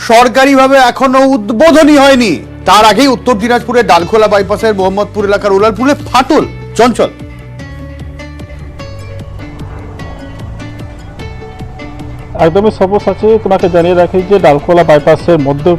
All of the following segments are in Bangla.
সরকারিভাবে এখনো উদ্বোধনী হয়নি। তার আগেই উত্তর দিনাজপুরের ডালখোলা বাইপাসের মোহাম্মদপুর এলাকার উলালপুরে ফাটল। চঞ্চল, একদমই সর্বশেষে তোমাকে জানিয়ে রাখি যে ডালখোলা বাইপাসের মধ্যে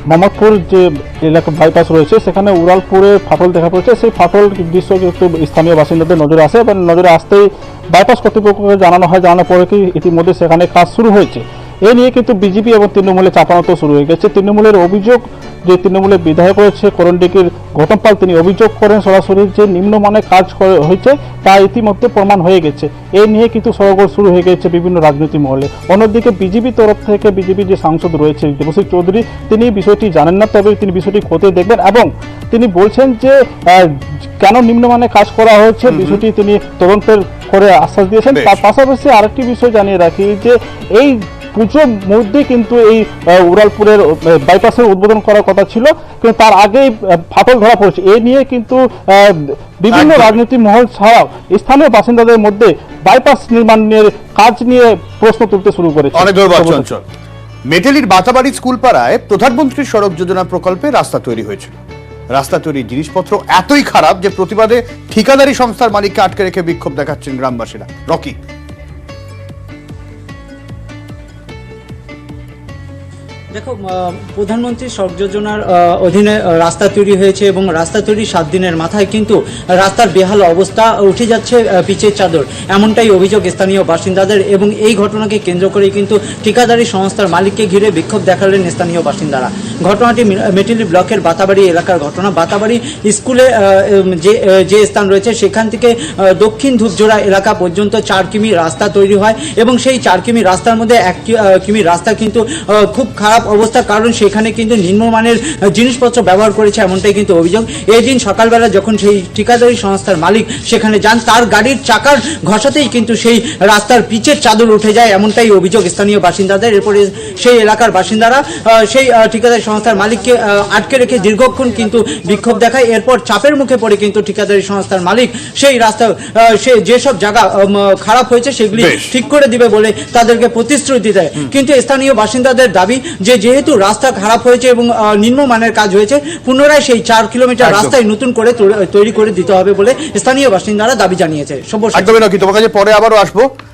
মোহাম্মদপুর যে এলাকা বাইপাস রয়েছে সেখানে উড়ালপুরে ফাটল দেখা পড়েছে। সেই ফাটল দৃশ্য কিন্তু স্থানীয় বাসিন্দাদের নজরে আসে এবং নজরে আসতেই বাইপাস কর্তৃপক্ষকে জানানো হয়। জানানোর পরে কি ইতিমধ্যে সেখানে কাজ শুরু হয়েছে। এ নিয়ে কিন্তু বিজেপি এবং তৃণমূলে চাপানো শুরু হয়ে গেছে। তৃণমূলের অভিযোগ যে তৃণমূলের বিধায়ক রয়েছে করণডিকির গৌতম পাল, তিনি অভিযোগ করেন সরাসরি যে নিম্নমানের কাজ হয়েছে তা ইতিমধ্যে প্রমাণ হয়ে গেছে। এ নিয়ে কিন্তু সরগোল শুরু হয়ে গেছে বিভিন্ন রাজনৈতিক মহলে। অন্যদিকে বিজেপির তরফ থেকে বিজেপির যে সাংসদ রয়েছে দেবশ্রী চৌধুরী, তিনি বিষয়টি জানেন না, তবে তিনি বিষয়টি খতিয়ে দেখবেন এবং তিনি বলছেন যে কেন নিম্নমানের কাজ করা হয়েছে বিষয়টি তিনি তদন্তের করে আশ্বাস দিয়েছেন। তার পাশাপাশি আরেকটি বিষয় জানিয়ে রাখি যে এই পুজোর মধ্যে কিন্তু এই উড়ালপুরের বাইপাসের উদ্বোধন করার কথা ছিল, কিন্তু তার আগেই ফাটল ধরা পড়েছে। এ নিয়ে কিন্তু বিভিন্ন রাজনৈতিক মহল ছাড়াও স্থানীয় বাসিন্দাদের মধ্যে বাইপাস নির্মাণের কাজ নিয়ে প্রশ্ন তুলতে শুরু করেছে। অনেক ধন্যবাদ চঞ্চল। মেটেলির বাতাবাড়ি স্কুল পাড়ায় প্রধানমন্ত্রী সড়ক যোজনা প্রকল্পে রাস্তা তৈরি হয়েছিল। রাস্তা তৈরির জিনিসপত্র এতই খারাপ যে প্রতিবাদে ঠিকাদারি সংস্থার মালিককে আটকে রেখে বিক্ষোভ দেখাচ্ছেন গ্রামবাসীরা। রকি, দেখো, প্রধানমন্ত্রী সড়ক যোজনার অধীনে রাস্তা তৈরি হয়েছে এবং রাস্তা তৈরির 7 দিনের মাথায় কিন্তু রাস্তার বেহাল অবস্থা, উঠে যাচ্ছে পিচের চাদর, এমনটাই অভিযোগ স্থানীয় বাসিন্দাদের। এবং এই ঘটনাকে কেন্দ্র করে কিন্তু ঠিকাদারি সংস্থার মালিককে ঘিরে বিক্ষোভ দেখালেন স্থানীয় বাসিন্দারা। ঘটনাটি মেটেলি ব্লকের বাতাবাড়ি এলাকার ঘটনা। বাতাবাড়ি স্কুলে যে স্থান রয়েছে সেখান থেকে দক্ষিণ ধূপজোড়া এলাকা পর্যন্ত 4 কিমি রাস্তা তৈরি হয় এবং সেই 4 কিমি রাস্তার মধ্যে 1 কিমি রাস্তা কিন্তু খুব খারাপ অবস্থা, কারণ সেখানে কিন্তু নিম্নমানের জিনিসপত্র ব্যবহার করেছে, এমনটাই কিন্তু অভিযোগ। এই দিন সকালবেলা যখন সেই ঠিকাদারি সংস্থার মালিক সেখানে যান, তার গাড়ির চাকার ঘষাতেই কিন্তু সেই রাস্তার পিচের চাদর উঠে যায়, এমনটাই অভিযোগ স্থানীয় বাসিন্দাদের। এরপরে সেই এলাকার বাসিন্দারা সেই ঠিকাদারি সংস্থার মালিককে আটকে রেখে দীর্ঘক্ষণ কিন্তু বিক্ষোভ দেখায়। এরপর চাপের মুখে পড়ে কিন্তু ঠিকাদারি সংস্থার মালিক সেই রাস্তা সে যেসব জায়গা খারাপ হয়েছে সেগুলি ঠিক করে দিবে বলে তাদেরকে প্রতিশ্রুতি দেয়। কিন্তু স্থানীয় বাসিন্দাদের দাবি যে যেহেতু রাস্তা খারাপ হয়েছে এবং নিম্নমানের কাজ হয়েছে, পুনরায় সেই 4 কিলোমিটার রাস্তায় নতুন করে তৈরি করে দিতে হবে বলে স্থানীয় বাসিন্দারা দাবি জানিয়েছে। একদমই নয়, তোমার কাছে পরে আবারও আসবো।